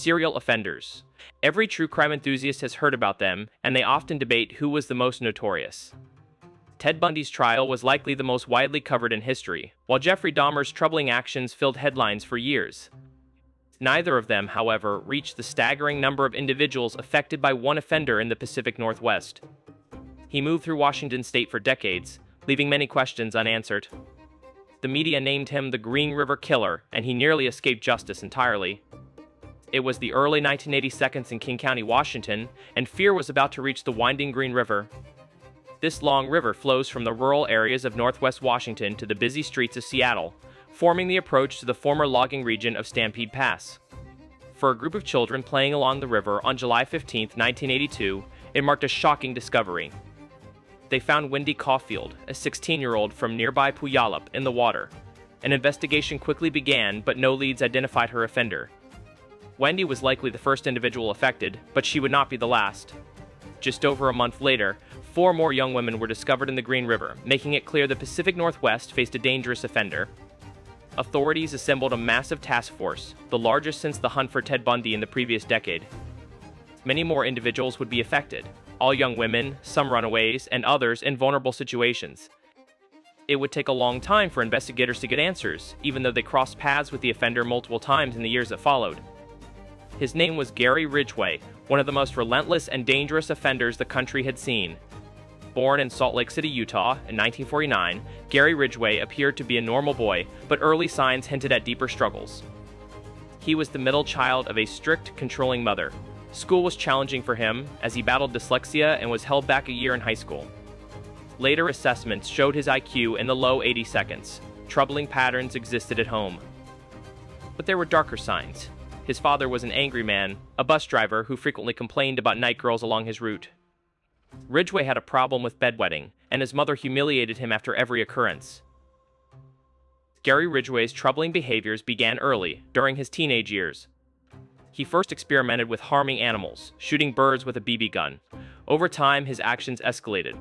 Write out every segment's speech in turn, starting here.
serial offenders. Every true crime enthusiast has heard about them, and they often debate who was the most notorious. Ted Bundy's trial was likely the most widely covered in history, while Jeffrey Dahmer's troubling actions filled headlines for years. Neither of them, however, reached the staggering number of individuals affected by one offender in the Pacific Northwest. He moved through Washington state for decades, leaving many questions unanswered. The media named him the Green River Killer, and he nearly escaped justice entirely. It was the early 1982 in King County, Washington, and fear was about to reach the winding Green River. This long river flows from the rural areas of northwest Washington to the busy streets of Seattle, forming the approach to the former logging region of Stampede Pass. For a group of children playing along the river on July 15, 1982, it marked a shocking discovery. They found Wendy Caulfield, a 16-year-old from nearby Puyallup, in the water. An investigation quickly began, but no leads identified her offender. Wendy was likely the first individual affected, but she would not be the last. Just over a month later, 4 more young women were discovered in the Green River, making it clear the Pacific Northwest faced a dangerous offender. Authorities assembled a massive task force, the largest since the hunt for Ted Bundy in the previous decade. Many more individuals would be affected, all young women, some runaways, and others in vulnerable situations. It would take a long time for investigators to get answers, even though they crossed paths with the offender multiple times in the years that followed. His name was Gary Ridgway, one of the most relentless and dangerous offenders the country had seen. Born in Salt Lake City, Utah, in 1949, Gary Ridgway appeared to be a normal boy, but early signs hinted at deeper struggles. He was the middle child of a strict, controlling mother. School was challenging for him, as he battled dyslexia and was held back a year in high school. Later assessments showed his IQ in the low 82nds. Troubling patterns existed at home. But there were darker signs. His father was an angry man, a bus driver who frequently complained about night girls along his route. Ridgway had a problem with bedwetting, and his mother humiliated him after every occurrence. Gary Ridgway's troubling behaviors began early, during his teenage years. He first experimented with harming animals, shooting birds with a BB gun. Over time, his actions escalated.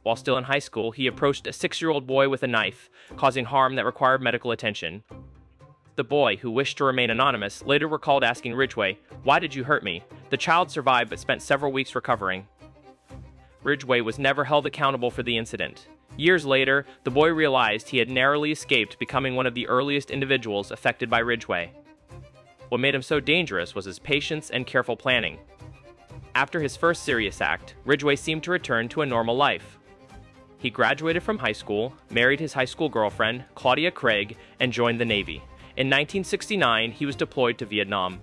While still in high school, he approached a 6-year-old boy with a knife, causing harm that required medical attention. The boy, who wished to remain anonymous, later recalled asking Ridgway, "Why did you hurt me?" The child survived but spent several weeks recovering. Ridgway was never held accountable for the incident. Years later, the boy realized he had narrowly escaped becoming one of the earliest individuals affected by Ridgway. What made him so dangerous was his patience and careful planning. After his first serious act, Ridgway seemed to return to a normal life. He graduated from high school, married his high school girlfriend, Claudia Craig, and joined the Navy. In 1969, he was deployed to Vietnam.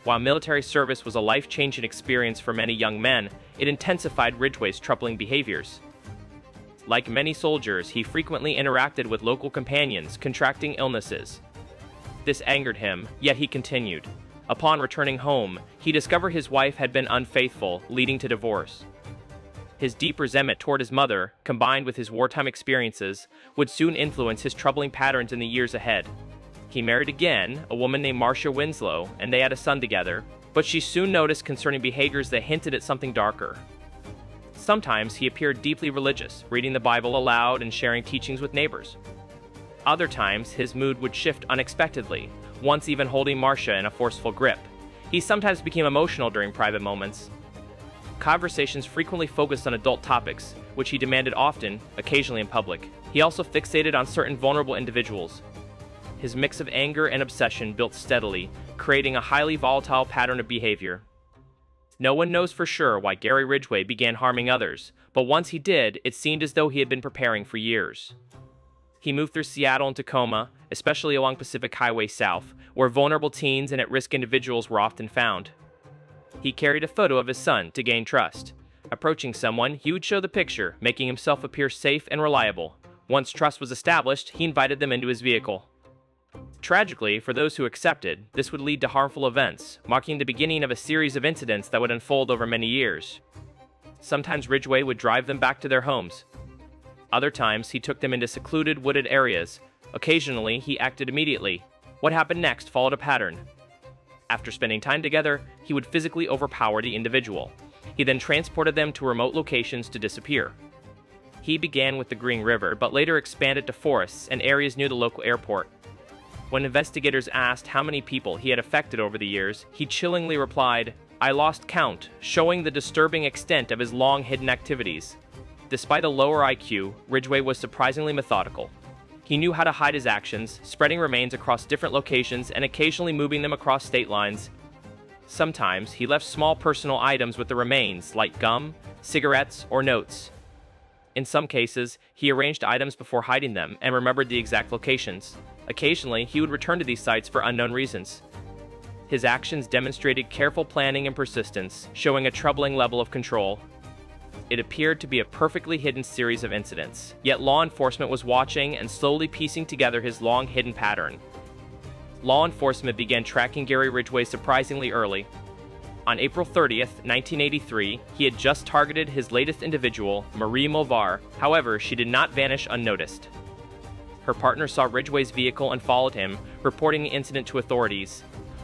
While military service was a life-changing experience for many young men, it intensified Ridgway's troubling behaviors. Like many soldiers, he frequently interacted with local companions, contracting illnesses. This angered him, yet he continued. Upon returning home, he discovered his wife had been unfaithful, leading to divorce. His deep resentment toward his mother, combined with his wartime experiences, would soon influence his troubling patterns in the years ahead. He married again, a woman named Marcia Winslow, and they had a son together, but she soon noticed concerning behaviors that hinted at something darker. Sometimes he appeared deeply religious, reading the Bible aloud and sharing teachings with neighbors. Other times, his mood would shift unexpectedly, once even holding Marcia in a forceful grip. He sometimes became emotional during private moments. Conversations frequently focused on adult topics, which he demanded often, occasionally in public. He also fixated on certain vulnerable individuals. His mix of anger and obsession built steadily, creating a highly volatile pattern of behavior. No one knows for sure why Gary Ridgway began harming others, but once he did, it seemed as though he had been preparing for years. He moved through Seattle and Tacoma, especially along Pacific Highway South, where vulnerable teens and at-risk individuals were often found. He carried a photo of his son to gain trust. Approaching someone, he would show the picture, making himself appear safe and reliable. Once trust was established, he invited them into his vehicle. Tragically, for those who accepted, this would lead to harmful events, marking the beginning of a series of incidents that would unfold over many years. Sometimes Ridgway would drive them back to their homes. Other times, he took them into secluded, wooded areas. Occasionally, he acted immediately. What happened next followed a pattern. After spending time together, he would physically overpower the individual. He then transported them to remote locations to disappear. He began with the Green River, but later expanded to forests and areas near the local airport. When investigators asked how many people he had affected over the years, he chillingly replied, "I lost count," showing the disturbing extent of his long-hidden activities. Despite a lower IQ, Ridgway was surprisingly methodical. He knew how to hide his actions, spreading remains across different locations and occasionally moving them across state lines. Sometimes, he left small personal items with the remains, like gum, cigarettes, or notes. In some cases, he arranged items before hiding them and remembered the exact locations. Occasionally, he would return to these sites for unknown reasons. His actions demonstrated careful planning and persistence, showing a troubling level of control. It appeared to be a perfectly hidden series of incidents, yet law enforcement was watching and slowly piecing together his long-hidden pattern. Law enforcement began tracking Gary Ridgway surprisingly early. On April 30th, 1983, he had just targeted his latest individual, Marie Mulvar. However, she did not vanish unnoticed. Her partner saw Ridgway's vehicle and followed him, reporting the incident to authorities.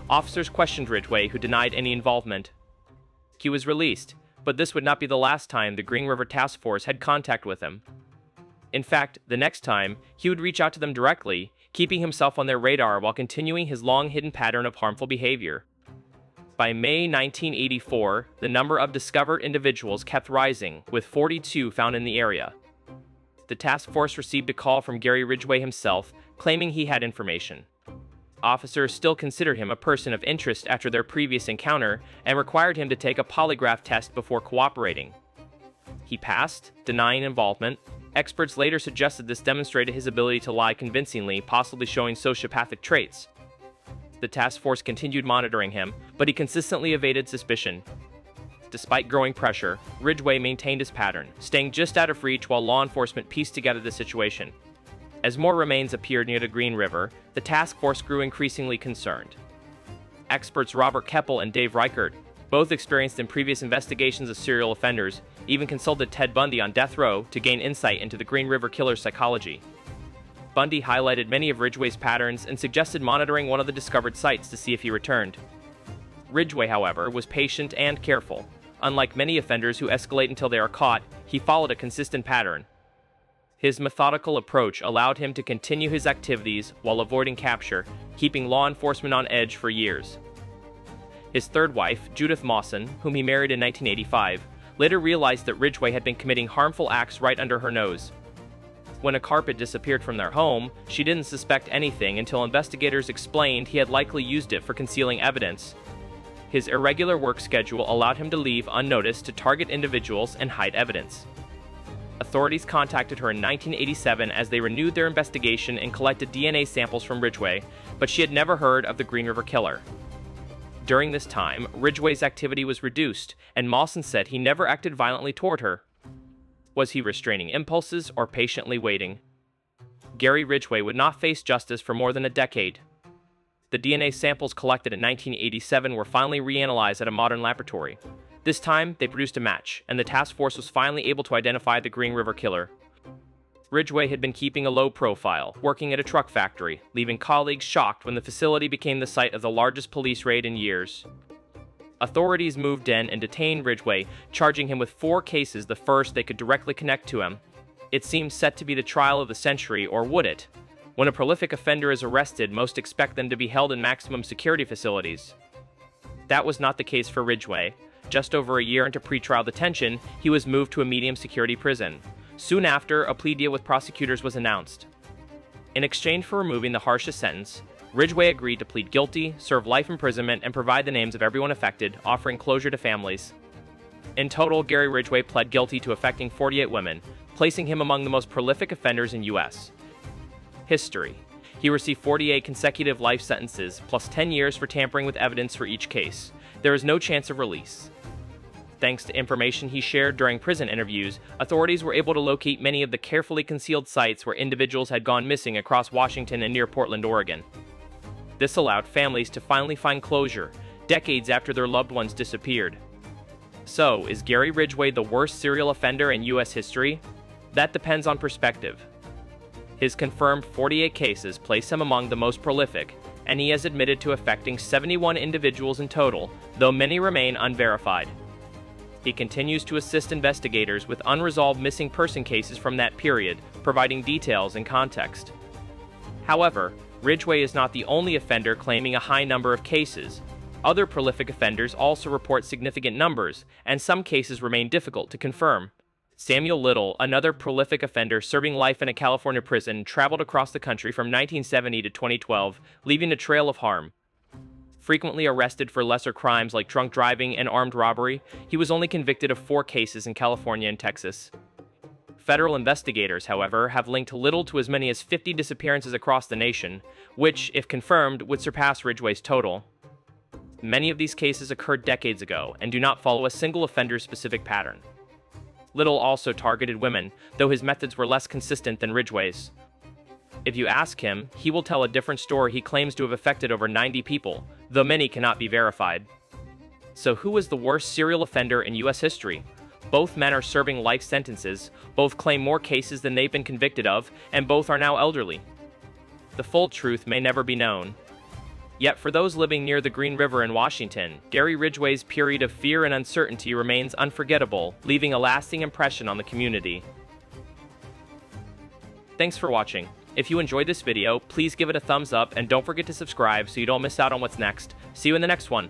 Officers questioned Ridgway, who denied any involvement. He was released, but this would not be the last time the Green River Task Force had contact with him. In fact, the next time, he would reach out to them directly, keeping himself on their radar while continuing his long-hidden pattern of harmful behavior. By May 1984, the number of discovered individuals kept rising, with 42 found in the area. The task force received a call from Gary Ridgway himself, claiming he had information. Officers still considered him a person of interest after their previous encounter and required him to take a polygraph test before cooperating. He passed, denying involvement. Experts later suggested this demonstrated his ability to lie convincingly, possibly showing sociopathic traits. The task force continued monitoring him, but he consistently evaded suspicion. Despite growing pressure, Ridgway maintained his pattern, staying just out of reach while law enforcement pieced together the situation. As more remains appeared near the Green River, the task force grew increasingly concerned. Experts Robert Keppel and Dave Reichert, both experienced in previous investigations of serial offenders, even consulted Ted Bundy on death row to gain insight into the Green River killer's psychology. Bundy highlighted many of Ridgway's patterns and suggested monitoring one of the discovered sites to see if he returned. Ridgway, however, was patient and careful. Unlike many offenders who escalate until they are caught, he followed a consistent pattern. His methodical approach allowed him to continue his activities while avoiding capture, keeping law enforcement on edge for years. His third wife, Judith Mawson, whom he married in 1985, later realized that Ridgway had been committing harmful acts right under her nose. When a carpet disappeared from their home, she didn't suspect anything until investigators explained he had likely used it for concealing evidence. His irregular work schedule allowed him to leave unnoticed to target individuals and hide evidence. Authorities contacted her in 1987 as they renewed their investigation and collected DNA samples from Ridgway, but she had never heard of the Green River Killer. During this time, Ridgway's activity was reduced, and Mawson said he never acted violently toward her. Was he restraining impulses or patiently waiting? Gary Ridgway would not face justice for more than a decade. The DNA samples collected in 1987 were finally reanalyzed at a modern laboratory. This time, they produced a match, and the task force was finally able to identify the Green River Killer. Ridgway had been keeping a low profile, working at a truck factory, leaving colleagues shocked when the facility became the site of the largest police raid in years. Authorities moved in and detained Ridgway, charging him with 4 cases, the first they could directly connect to him. It seemed set to be the trial of the century, or would it? When a prolific offender is arrested, most expect them to be held in maximum security facilities. That was not the case for Ridgway. Just over a year into pretrial detention, he was moved to a medium security prison. Soon after, a plea deal with prosecutors was announced. In exchange for removing the harshest sentence, Ridgway agreed to plead guilty, serve life imprisonment, and provide the names of everyone affected, offering closure to families. In total, Gary Ridgway pled guilty to affecting 48 women, placing him among the most prolific offenders in U.S. history. He received 48 consecutive life sentences, plus 10 years for tampering with evidence for each case. There is no chance of release. Thanks to information he shared during prison interviews, authorities were able to locate many of the carefully concealed sites where individuals had gone missing across Washington and near Portland, Oregon. This allowed families to finally find closure, decades after their loved ones disappeared. So, is Gary Ridgway the worst serial offender in U.S. history? That depends on perspective. His confirmed 48 cases place him among the most prolific, and he has admitted to affecting 71 individuals in total, though many remain unverified. He continues to assist investigators with unresolved missing person cases from that period, providing details and context. However, Ridgway is not the only offender claiming a high number of cases. Other prolific offenders also report significant numbers, and some cases remain difficult to confirm. Samuel Little, another prolific offender serving life in a California prison, traveled across the country from 1970 to 2012, leaving a trail of harm. Frequently arrested for lesser crimes like drunk driving and armed robbery, he was only convicted of 4 cases in California and Texas. Federal investigators, however, have linked Little to as many as 50 disappearances across the nation, which, if confirmed, would surpass Ridgway's total. Many of these cases occurred decades ago and do not follow a single offender-specific pattern. Little also targeted women, though his methods were less consistent than Ridgway's. If you ask him, he will tell a different story. He claims to have affected over 90 people, though many cannot be verified. So who is the worst serial offender in U.S. history? Both men are serving life sentences, both claim more cases than they've been convicted of, and both are now elderly. The full truth may never be known. Yet for those living near the Green River in Washington, Gary Ridgway's period of fear and uncertainty remains unforgettable, leaving a lasting impression on the community. Thanks for watching. If you enjoyed this video, please give it a thumbs up and don't forget to subscribe so you don't miss out on what's next. See you in the next one.